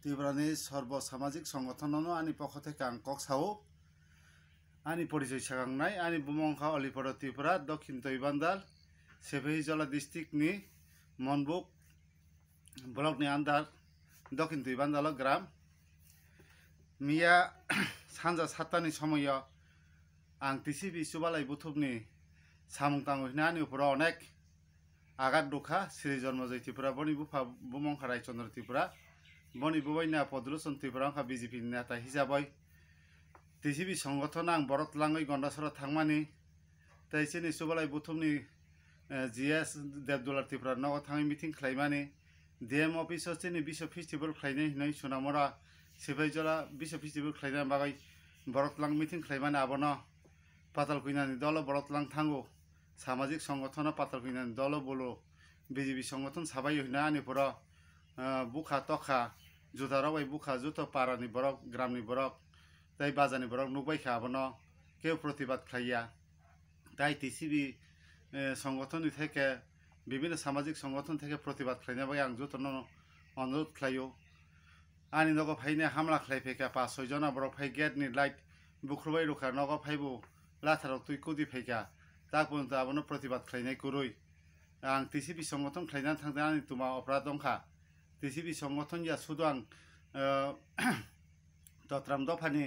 ত্রিপুরানি সর্বসামাজিক সংগঠন আনি পক্ষ থেকে আং কক সাও আনি পরিচয় সাগাंनाय আনি বুমংখা অলিপড়া ত্রিপুরা দক্ষিণ তৈবান্দাল সেভেহিজলা ডিস্ট্রিক্ট নি মনবুক ব্লক নি আন্দার দক্ষিণ তৈবান্দাল গ্রাম মিয়া সানজা সাতটানি সময় आं टिसिबि सुबालाय बुथुमनि सामुं तांगुहिनानि उपराव अनेक आगाद दुखा श्री जन्मजय त्रिपुरा बनि बुफा बुमंखा रायचन्द्र त्रिपुरा बनि बुबायना पदलुसन त्रिपुरा अंखा बीजेपी नेता हिसाबै टिसिबि संगठन आं बरतलाङै गन्डासरा थांमानि तैसिनि सुबालाय बुथुमनि जीएस देबदुलार त्रिपुरा नग थाङै मिटिं खालायमानि डीएम अफिसाव चिनि विश्व फेस्टिवल खालायनाय हिनै सुनामरा सेफाइजला विश्व फेस्टिवल खालायनाय बागै बरतलां मिटिं खालायमानि आबनो पातालकुइनानि दल बरतलां थांगो सामाजिक संगठन पातालकुइनानि दल बोलो बीजेपी संगठन साबाय हिना आनिपुरा बुखा तखा जुदारावै बुखा जुत पारानि बरक ग्रामनि बरक ताई बाजारनि बरक नुबायखा आबनो केउ प्रतिबाद खालाया ताई टिसिबि संगठन থেকে বিভিন্ন সামাজিক সংগঠন থেকে प्रतिबाद खालायनाय बागै आं जुतनो अनुरोध खालायो आनि नगो फाइने हामला खालायफैखा 5-6 जना बरक फाइ गेटनि लाइट बुख्रुबाय रुखा नगो फाइबो लाथाराव तुइ कुदि फैखा ताकबोन्त आबनो प्रतिबाद खालायनाय कुरुइ आं टिसिबि संगठन खालायनानै थांदों आंनि तुमा अपराध दंखा टिसिबि संगठन या सुदु आं तत्राम दफानि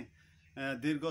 दीर्घ